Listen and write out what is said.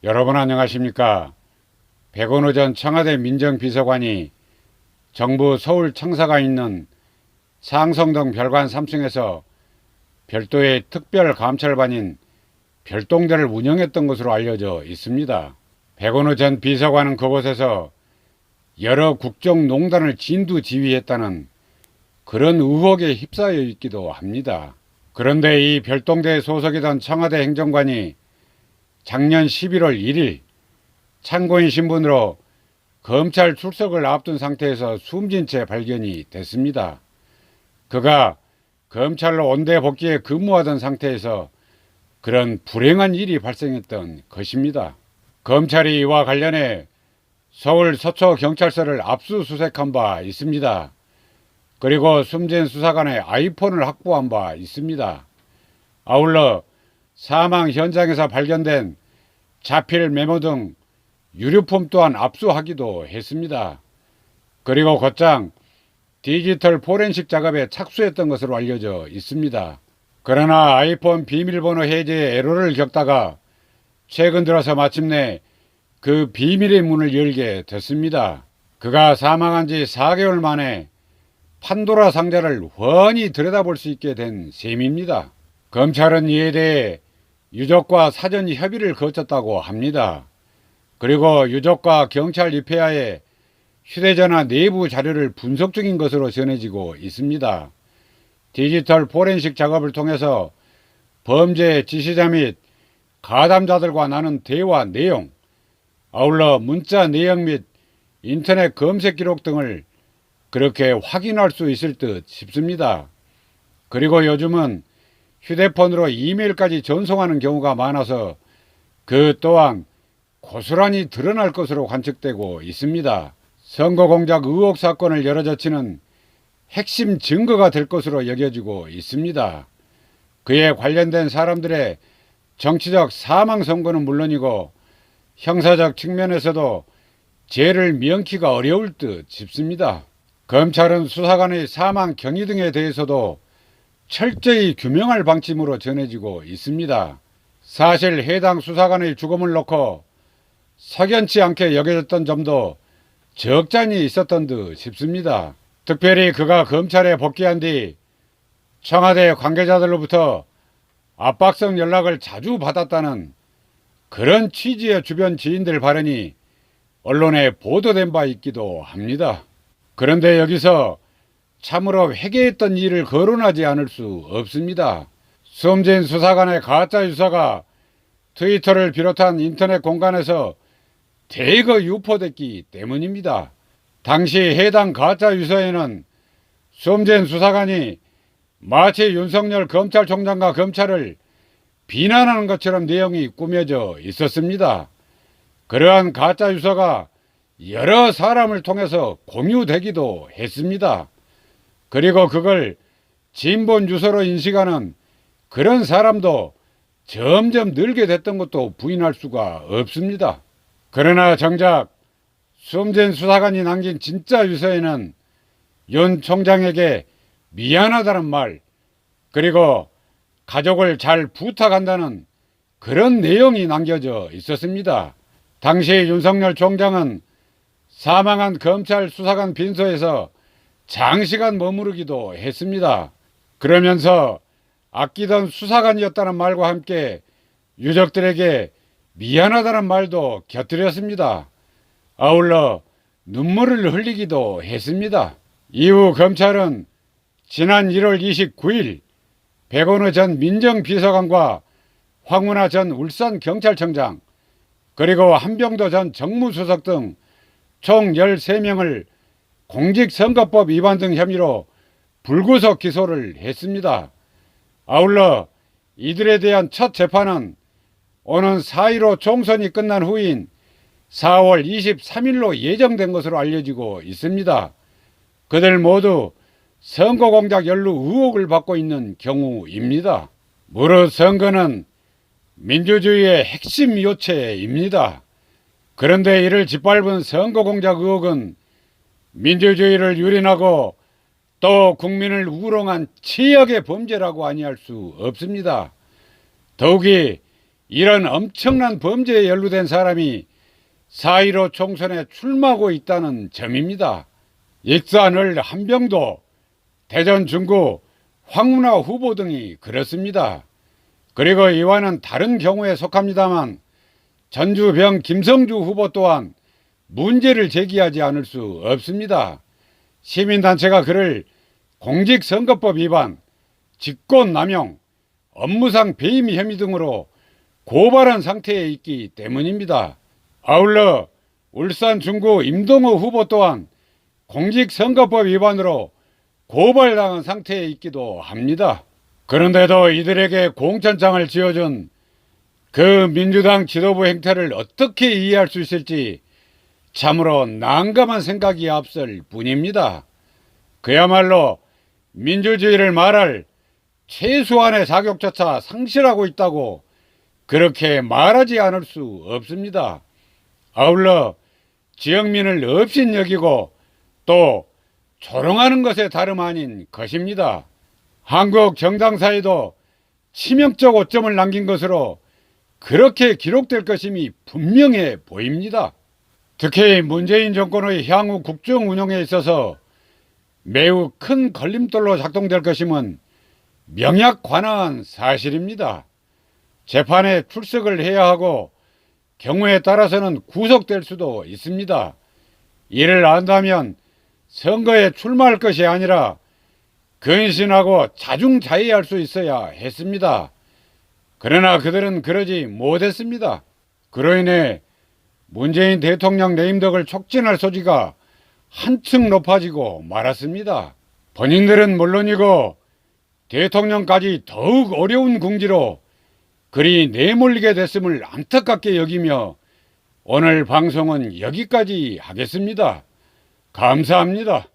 여러분 안녕하십니까? 백원호 전 청와대 민정비서관이 정부 서울 청사가 있는 상성동 별관 3층에서 별도의 특별감찰반인 별동대를 운영했던 것으로 알려져 있습니다. 백원호 전 비서관은 그곳에서 여러 국정농단을 진두지휘했다는 그런 의혹에 휩싸여 있기도 합니다. 그런데 이 별동대에 소속이던 청와대 행정관이 작년 11월 1일 참고인 신분으로 검찰 출석을 앞둔 상태에서 숨진 채 발견이 됐습니다. 그가 검찰로 온대 복귀에 근무하던 상태에서 그런 불행한 일이 발생했던 것입니다. 검찰이 이와 관련해 서울 서초경찰서를 압수수색한 바 있습니다. 그리고 숨진 수사관의 아이폰을 확보한 바 있습니다. 아울러 사망 현장에서 발견된 자필 메모 등 유류품 또한 압수하기도 했습니다. 그리고 곧장 디지털 포렌식 작업에 착수했던 것으로 알려져 있습니다. 그러나 아이폰 비밀번호 해제에 애로를 겪다가 최근 들어서 마침내 그 비밀의 문을 열게 됐습니다. 그가 사망한 지 4개월 만에 판도라 상자를 훤히 들여다볼 수 있게 된 셈입니다. 검찰은 이에 대해 유족과 사전 협의를 거쳤다고 합니다. 그리고 유족과 경찰 입회하에 휴대전화 내부 자료를 분석 중인 것으로 전해지고 있습니다. 디지털 포렌식 작업을 통해서 범죄 지시자 및 가담자들과 나눈 대화 내용, 아울러 문자 내용 및 인터넷 검색 기록 등을 그렇게 확인할 수 있을 듯 싶습니다. 그리고 요즘은 휴대폰으로 이메일까지 전송하는 경우가 많아서 그 또한 고스란히 드러날 것으로 관측되고 있습니다. 선거 공작 의혹 사건을 열어젖히는 핵심 증거가 될 것으로 여겨지고 있습니다. 그에 관련된 사람들의 정치적 사망 선고는 물론이고 형사적 측면에서도 죄를 명키가 어려울 듯 싶습니다. 검찰은 수사관의 사망 경위 등에 대해서도 철저히 규명할 방침으로 전해지고 있습니다. 사실 해당 수사관의 죽음을 놓고 석연치 않게 여겨졌던 점도 적잖이 있었던 듯 싶습니다. 특별히 그가 검찰에 복귀한 뒤 청와대 관계자들로부터 압박성 연락을 자주 받았다는 그런 취지의 주변 지인들 발언이 언론에 보도된 바 있기도 합니다. 그런데 여기서 참으로 회개했던 일을 거론하지 않을 수 없습니다. 숨진 수사관의 가짜 유서가 트위터를 비롯한 인터넷 공간에서 대거 유포됐기 때문입니다. 당시 해당 가짜 유서에는 숨진 수사관이 마치 윤석열 검찰총장과 검찰을 비난하는 것처럼 내용이 꾸며져 있었습니다. 그러한 가짜 유서가 여러 사람을 통해서 공유되기도 했습니다. 그리고 그걸 진본 유서로 인식하는 그런 사람도 점점 늘게 됐던 것도 부인할 수가 없습니다. 그러나 정작 숨진 수사관이 남긴 진짜 유서에는 윤 총장에게 미안하다는 말, 그리고 가족을 잘 부탁한다는 그런 내용이 남겨져 있었습니다. 당시 윤석열 총장은 사망한 검찰 수사관 빈소에서 장시간 머무르기도 했습니다. 그러면서 아끼던 수사관이었다는 말과 함께 유족들에게 미안하다는 말도 곁들였습니다. 아울러 눈물을 흘리기도 했습니다. 이후 검찰은 지난 1월 29일 백원호 전 민정비서관과 황운하 전 울산경찰청장 그리고 한병도 전 정무수석 등 총 13명을 공직선거법 위반 등 혐의로 불구속 기소를 했습니다. 아울러 이들에 대한 첫 재판은 오는 4.15 총선이 끝난 후인 4월 23일로 예정된 것으로 알려지고 있습니다. 그들 모두 선거 공작 연루 의혹을 받고 있는 경우입니다. 무릇 선거는 민주주의의 핵심 요체입니다. 그런데 이를 짓밟은 선거 공작 의혹은 민주주의를 유린하고 또 국민을 우롱한 치역의 범죄라고 아니할 수 없습니다. 더욱이 이런 엄청난 범죄에 연루된 사람이 4.15 총선에 출마하고 있다는 점입니다. 익산을 한병도, 대전 중구 황운하 후보 등이 그렇습니다. 그리고 이와는 다른 경우에 속합니다만 전주병 김성주 후보 또한 문제를 제기하지 않을 수 없습니다. 시민단체가 그를 공직선거법 위반, 직권남용, 업무상 배임 혐의 등으로 고발한 상태에 있기 때문입니다. 아울러 울산 중구 임동호 후보 또한 공직선거법 위반으로 고발당한 상태에 있기도 합니다. 그런데도 이들에게 공천장을 지어준 그 민주당 지도부 행태를 어떻게 이해할 수 있을지 참으로 난감한 생각이 앞설 뿐입니다. 그야말로 민주주의를 말할 최소한의 자격조차 상실하고 있다고 그렇게 말하지 않을 수 없습니다. 아울러 지역민을 업신여기고 또 조롱하는 것에 다름 아닌 것입니다. 한국 정당사에도 치명적 오점을 남긴 것으로 그렇게 기록될 것임이 분명해 보입니다. 특히 문재인 정권의 향후 국정 운영에 있어서 매우 큰 걸림돌로 작동될 것임은 명약관화한 사실입니다. 재판에 출석을 해야 하고 경우에 따라서는 구속될 수도 있습니다. 이를 안다면 선거에 출마할 것이 아니라 근신하고 자중자애할 수 있어야 했습니다. 그러나 그들은 그러지 못했습니다. 그로 인해 문재인 대통령 내임덕을 촉진할 소지가 한층 높아지고 말았습니다. 본인들은 물론이고 대통령까지 더욱 어려운 궁지로 그리 내몰리게 됐음을 안타깝게 여기며 오늘 방송은 여기까지 하겠습니다. 감사합니다.